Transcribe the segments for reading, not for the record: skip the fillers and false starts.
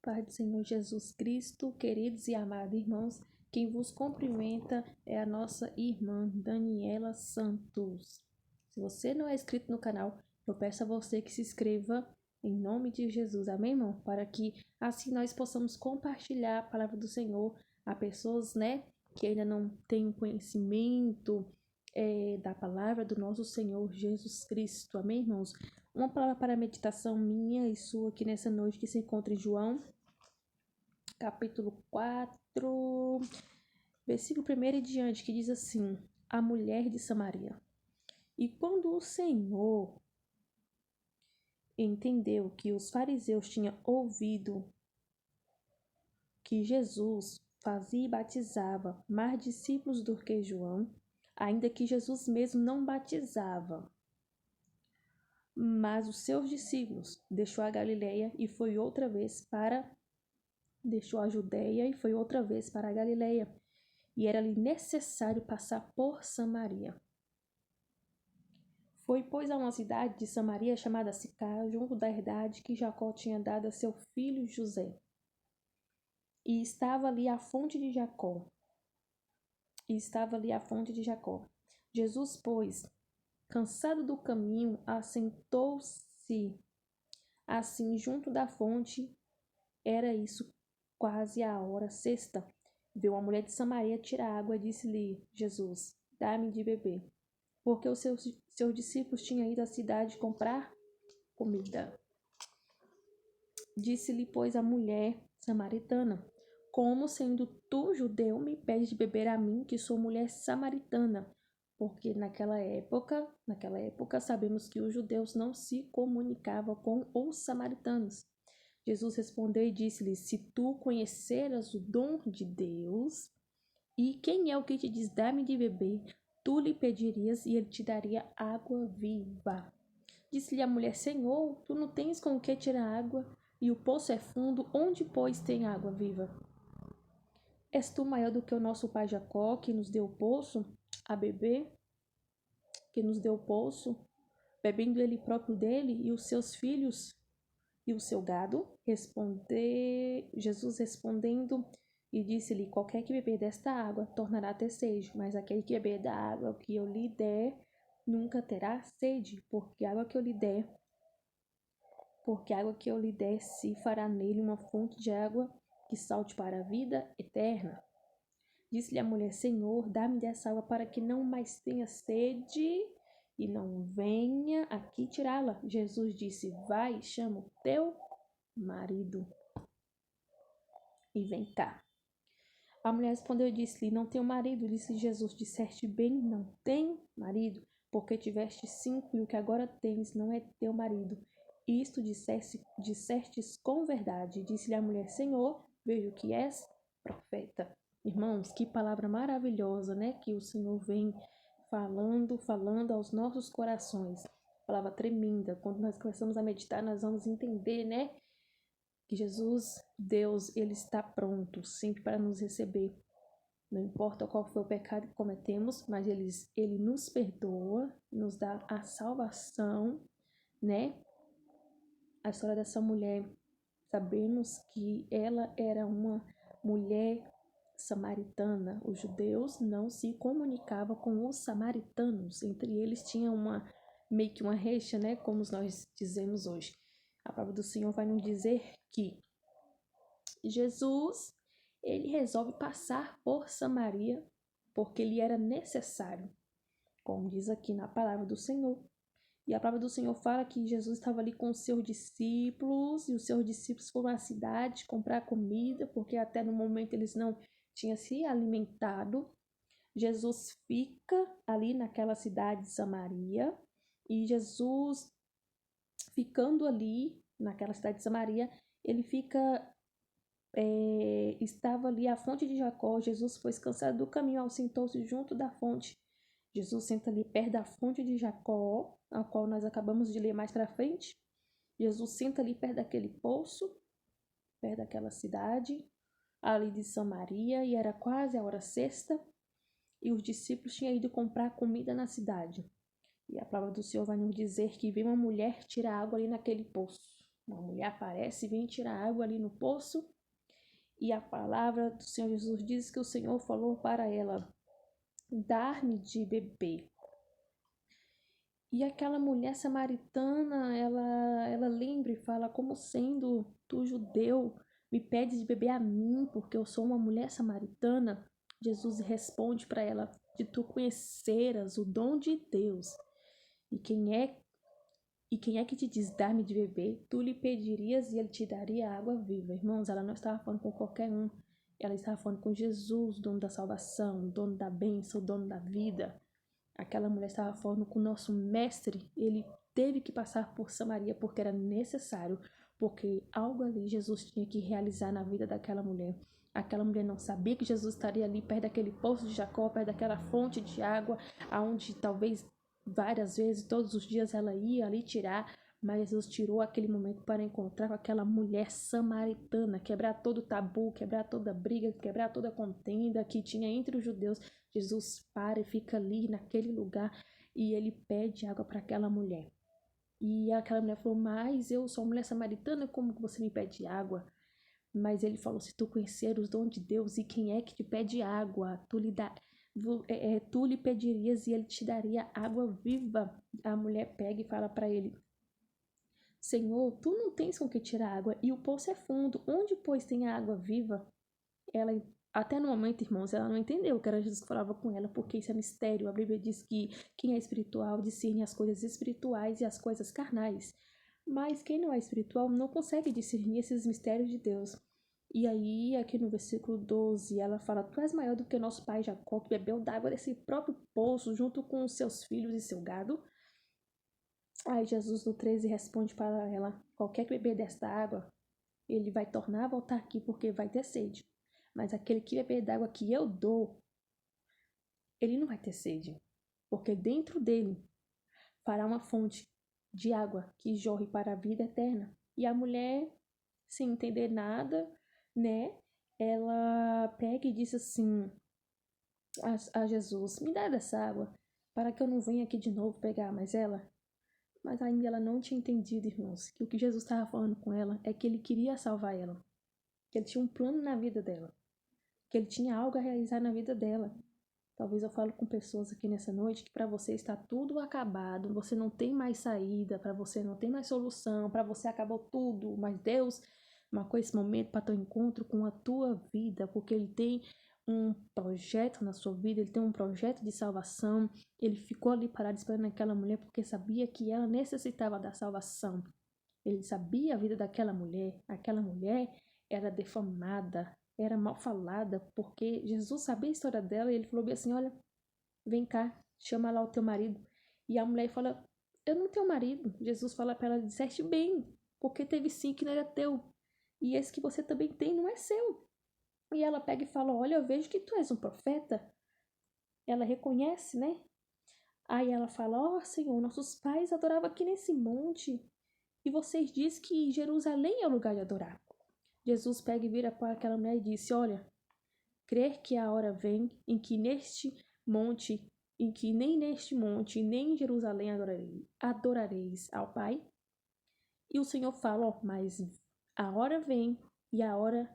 paz do Senhor Jesus Cristo, queridos e amados irmãos, quem vos cumprimenta é a nossa irmã Daniela Santos. Se você não é inscrito no canal, eu peço a você que se inscreva em nome de Jesus, amém, irmão? Para que assim nós possamos compartilhar a palavra do Senhor a pessoas, que ainda não têm conhecimento da palavra do nosso Senhor Jesus Cristo, amém, irmãos? Uma palavra para a meditação minha e sua aqui nessa noite que se encontra em João, capítulo 4, versículo 1 e diante, que diz assim: a mulher de Samaria. E quando o Senhor entendeu que os fariseus tinham ouvido que Jesus fazia e batizava mais discípulos do que João, ainda que Jesus mesmo não batizava, mas os seus discípulos, deixou a Galileia e foi outra vez deixou a Judeia e foi outra vez para a Galileia, e era-lhe necessário passar por Samaria. Foi, pois, a uma cidade de Samaria chamada Sicar, junto da herdade que Jacó tinha dado a seu filho José. E estava ali a fonte de Jacó. Jesus, pois, cansado do caminho, assentou-se assim junto da fonte. Era isso quase a hora sexta. Viu a mulher de Samaria tirar água e disse-lhe Jesus: dá-me de beber. Porque os seus discípulos tinham ido à cidade comprar comida. Disse-lhe, pois, a mulher samaritana: como sendo tu judeu me pedes de beber a mim, que sou mulher samaritana? Porque naquela época sabemos que os judeus não se comunicavam com os samaritanos. Jesus respondeu e disse-lhe: se tu conheceras o dom de Deus, e quem é o que te diz dá-me de beber, tu lhe pedirias e ele te daria água viva. Disse-lhe a mulher: Senhor, tu não tens com o que tirar água, e o poço é fundo, onde, pois, tem água viva? És tu maior do que o nosso pai Jacó, que nos deu o poço a beber, bebendo ele próprio dele, e os seus filhos e o seu gado? Jesus respondendo e disse-lhe: qualquer que beber desta água tornará a ter sede, mas aquele que beber da água que eu lhe der nunca terá sede, porque a água que eu lhe der se fará nele uma fonte de água que salte para a vida eterna. Disse-lhe a mulher: Senhor, dá-me dessa água para que não mais tenha sede e não venha aqui tirá-la. Jesus disse: vai, chama o teu marido e vem cá. A mulher respondeu e disse-lhe: não tenho marido. Disse Jesus: disseste bem, não tem marido, porque tiveste 5 e o que agora tens não é teu marido. Isto dissestes com verdade. Disse-lhe a mulher: Senhor, vejo que és profeta. Irmãos, que palavra maravilhosa, que o Senhor vem falando aos nossos corações. Palavra tremenda. Quando nós começamos a meditar, nós vamos entender, que Jesus, Deus, Ele está pronto sempre para nos receber. Não importa qual foi o pecado que cometemos, mas Ele nos perdoa, nos dá a salvação, A história dessa mulher, sabemos que ela era uma mulher samaritana. Os judeus não se comunicavam com os samaritanos. Entre eles tinha meio que uma rixa, como nós dizemos hoje. A palavra do Senhor vai nos dizer que Jesus, ele resolve passar por Samaria porque lhe era necessário, como diz aqui na palavra do Senhor. E a palavra do Senhor fala que Jesus estava ali com os seus discípulos, e os seus discípulos foram à cidade comprar comida, porque até no momento eles não tinham se alimentado. Jesus fica ali naquela cidade de Samaria, e Jesus, ficando ali naquela cidade de Samaria, ele estava ali a fonte de Jacó. Jesus foi cansado do caminho, assentou-se junto da fonte. Jesus senta ali perto da fonte de Jacó, a qual nós acabamos de ler mais para frente. Jesus senta ali perto daquele poço, perto daquela cidade, ali de Samaria, e era quase a hora sexta, e os discípulos tinham ido comprar comida na cidade. E a palavra do Senhor vai nos dizer que veio uma mulher tirar água ali naquele poço. Uma mulher aparece e vem tirar água ali no poço. E a palavra do Senhor Jesus diz que o Senhor falou para ela: dar-me de beber. E aquela mulher samaritana, ela lembra e fala: como sendo tu judeu, me pedes de beber a mim, porque eu sou uma mulher samaritana? Jesus responde para ela: de tu conheceras o dom de Deus, e quem é que te diz dar-me de beber? Tu lhe pedirias e ele te daria água viva. Irmãos, ela não estava falando com qualquer um. Ela estava falando com Jesus, dono da salvação, dono da bênção, dono da vida. Aquela mulher estava falando com o nosso mestre. Ele teve que passar por Samaria porque era necessário, porque algo ali Jesus tinha que realizar na vida daquela mulher. Aquela mulher não sabia que Jesus estaria ali perto daquele poço de Jacó, perto daquela fonte de água, aonde talvez várias vezes, todos os dias ela ia ali tirar, mas Jesus tirou aquele momento para encontrar com aquela mulher samaritana, quebrar todo tabu, quebrar toda briga, quebrar toda contenda que tinha entre os judeus. Jesus para e fica ali naquele lugar e ele pede água para aquela mulher. E aquela mulher falou: mas eu sou uma mulher samaritana, como que você me pede água? Mas ele falou: se tu conhecer os dons de Deus, e quem é que te pede água, tu lhe pedirias e ele te daria água viva. A mulher pega e fala para ele: Senhor, tu não tens com que tirar água, e o poço é fundo. Onde, pois, tem a água viva? Ela, até no momento, irmãos, ela não entendeu que era Jesus que falava com ela, porque isso é mistério. A Bíblia diz que quem é espiritual discerne as coisas espirituais e as coisas carnais. Mas quem não é espiritual não consegue discernir esses mistérios de Deus. E aí, aqui no versículo 12, ela fala: Tu és maior do que nosso pai Jacó, que bebeu d'água desse próprio poço, junto com os seus filhos e seu gado. Aí Jesus, no 13, responde para ela: Qualquer que beber desta água, ele vai tornar a voltar aqui porque vai ter sede. Mas aquele que beber da água que eu dou, ele não vai ter sede, porque dentro dele fará uma fonte de água que jorre para a vida eterna. E a mulher, sem entender nada, né? Ela pega e diz assim a Jesus: Me dá dessa água, para que eu não venha aqui de novo pegar mais ela. Mas ainda ela não tinha entendido, irmãos, que o que Jesus estava falando com ela é que ele queria salvar ela, que ele tinha um plano na vida dela, que ele tinha algo a realizar na vida dela. Talvez eu falo com pessoas aqui nessa noite que para você está tudo acabado, você não tem mais saída, para você não tem mais solução, para você acabou tudo, mas Deus marcou esse momento para teu encontro com a tua vida, porque Ele tem um projeto na sua vida, Ele tem um projeto de salvação. Ele ficou ali parado esperando aquela mulher porque sabia que ela necessitava da salvação. Ele sabia a vida daquela mulher. Aquela mulher era defamada, era mal falada, porque Jesus sabia a história dela e ele falou bem assim: Olha, vem cá, chama lá o teu marido. E a mulher fala: Eu não tenho marido. Jesus fala para ela: Disseste bem, porque teve sim que não era teu. E esse que você também tem não é seu. E ela pega e fala: Olha, eu vejo que tu és um profeta. Ela reconhece, né? Aí ela fala: Ó, Senhor, nossos pais adoravam aqui nesse monte. E vocês dizem que Jerusalém é o lugar de adorar. Jesus pega e vira para aquela mulher e disse: Olha, crer que a hora vem em que neste monte, em que nem neste monte, nem em Jerusalém adorareis ao Pai. E o Senhor fala: Ó, mas a hora vem e a hora,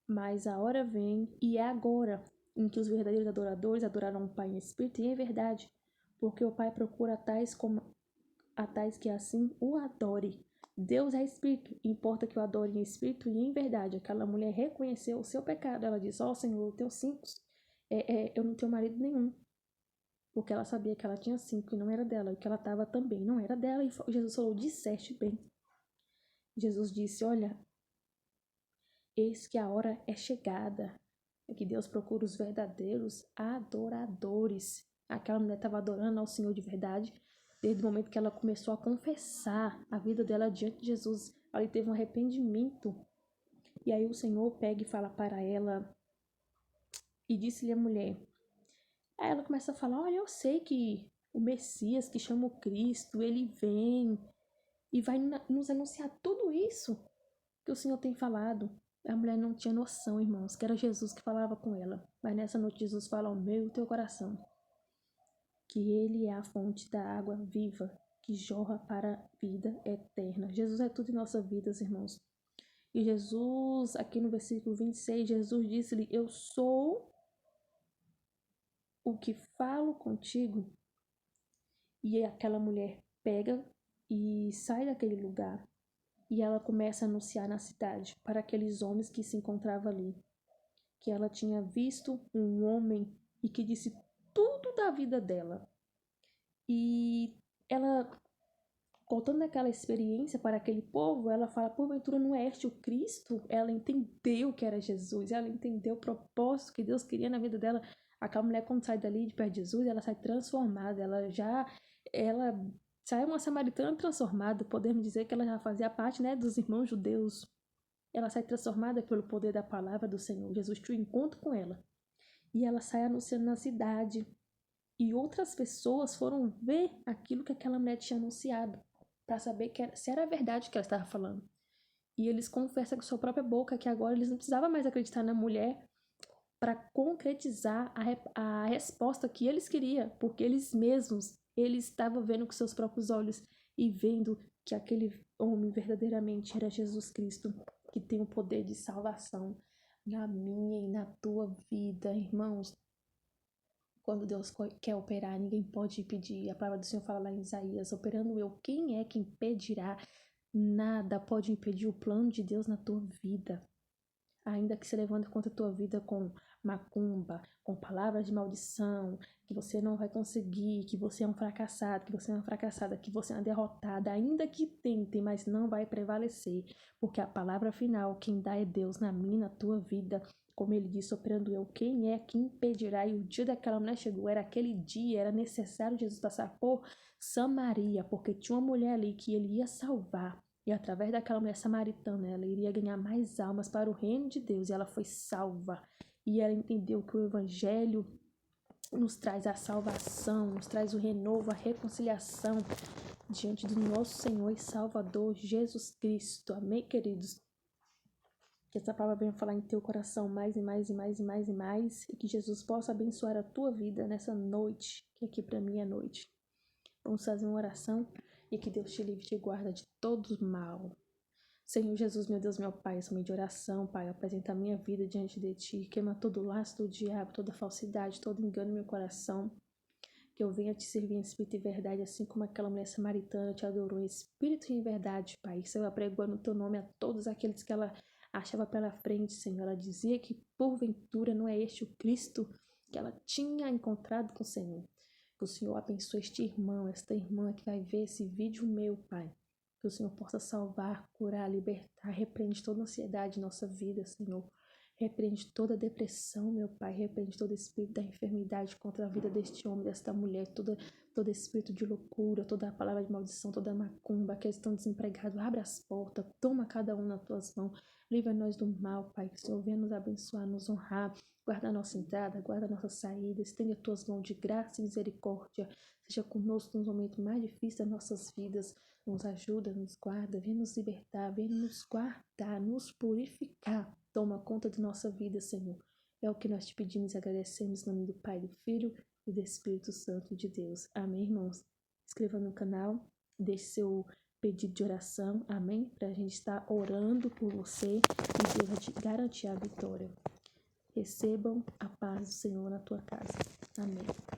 mas a hora vem e é agora em que os verdadeiros adoradores adorarão o Pai em espírito e em verdade, porque o Pai procura a tais que assim o adore. Deus é espírito, importa que o adore em espírito e em verdade. Aquela mulher reconheceu o seu pecado. Ela disse: Ó, Senhor, eu tenho 5, eu não tenho marido nenhum. Porque ela sabia que ela tinha 5 e não era dela, e que ela estava também não era dela. E Jesus falou: Disseste bem. Jesus disse: Olha, eis que a hora é chegada, é que Deus procura os verdadeiros adoradores. Aquela mulher estava adorando ao Senhor de verdade, desde o momento que ela começou a confessar a vida dela diante de Jesus. Ali teve um arrependimento. E aí o Senhor pega e fala para ela e disse-lhe a mulher. Aí ela começa a falar: Olha, eu sei que o Messias, que chama o Cristo, ele vem e vai nos anunciar tudo isso que o Senhor tem falado. A mulher não tinha noção, irmãos, que era Jesus que falava com ela. Mas nessa noite Jesus fala ao meu e teu coração que ele é a fonte da água viva que jorra para a vida eterna. Jesus é tudo em nossa vida, irmãos. E Jesus, aqui no versículo 26, Jesus disse-lhe: eu sou o que falo contigo. E aquela mulher pega e sai daquele lugar. E ela começa a anunciar na cidade para aqueles homens que se encontravam ali, que ela tinha visto um homem e que disse tudo da vida dela. E ela, contando aquela experiência para aquele povo, ela fala: porventura não é este o Cristo? Ela entendeu que era Jesus, ela entendeu o propósito que Deus queria na vida dela. Aquela mulher, quando sai dali de perto de Jesus, ela sai transformada, ela sai uma samaritana transformada. Podemos dizer que ela já fazia parte, né, dos irmãos judeus. Ela sai transformada pelo poder da palavra do Senhor. Jesus tinha um encontro com ela. E ela sai anunciando na cidade. E outras pessoas foram ver aquilo que aquela mulher tinha anunciado, para saber se era verdade o que ela estava falando. E eles confessam com sua própria boca que agora eles não precisavam mais acreditar na mulher para concretizar a resposta que eles queriam, porque eles mesmos, eles estavam vendo com seus próprios olhos e vendo que aquele homem verdadeiramente era Jesus Cristo, que tem o poder de salvação na minha e na tua vida, irmãos. Quando Deus quer operar, ninguém pode impedir. A palavra do Senhor fala lá em Isaías: operando eu, quem é que impedirá? Nada pode impedir o plano de Deus na tua vida. Ainda que se levante contra a tua vida com macumba, com palavras de maldição, que você não vai conseguir, que você é um fracassado, que você é uma fracassada, que você é uma derrotada, ainda que tente, mas não vai prevalecer, porque a palavra final, quem dá é Deus na minha, na tua vida. Como ele disse, operando eu, quem é que impedirá? E o dia daquela mulher chegou, era aquele dia, era necessário Jesus passar por Samaria, porque tinha uma mulher ali que ele ia salvar. E através daquela mulher samaritana, ela iria ganhar mais almas para o reino de Deus. E ela foi salva. E ela entendeu que o Evangelho nos traz a salvação, nos traz o renovo, a reconciliação diante do nosso Senhor e Salvador Jesus Cristo. Amém, queridos? Que essa palavra venha falar em teu coração mais e mais e mais e mais e mais. E que Jesus possa abençoar a tua vida nessa noite, que aqui para mim é noite. Vamos fazer uma oração e que Deus te livre e te guarda de todo mal. Senhor Jesus, meu Deus, meu Pai, somente de oração, Pai, apresenta a minha vida diante de Ti, queima todo o laço do diabo, toda falsidade, todo engano no meu coração, que eu venha te servir em espírito e verdade, assim como aquela mulher samaritana te adorou em espírito e em verdade, Pai. Senhor, apregoando o Teu nome a todos aqueles que ela achava pela frente, Senhor. Ela dizia que porventura não é este o Cristo que ela tinha encontrado com o Senhor. Que o Senhor abençoe este irmão, esta irmã que vai ver esse vídeo meu, Pai. Que o Senhor possa salvar, curar, libertar. Repreende toda ansiedade em nossa vida, Senhor. Repreende toda depressão, meu Pai. Repreende todo espírito da enfermidade contra a vida deste homem, desta mulher. Todo espírito de loucura, toda a palavra de maldição, toda a macumba. Aqueles que estão desempregados, abre as portas. Toma cada um nas tuas mãos. Livra-nós do mal, Pai. Que o Senhor venha nos abençoar, nos honrar. Guarda a nossa entrada, guarda a nossa saída. Estende as tuas mãos de graça e misericórdia. Seja conosco nos momentos mais difíceis das nossas vidas. Nos ajuda, nos guarda, vem nos libertar, vem nos guardar, nos purificar. Toma conta de nossa vida, Senhor. É o que nós te pedimos e agradecemos em nome do Pai, do Filho e do Espírito Santo de Deus. Amém, irmãos? Inscreva no canal, deixe seu pedido de oração, amém? Para a gente estar orando por você e Deus vai te garantir a vitória. Recebam a paz do Senhor na tua casa. Amém.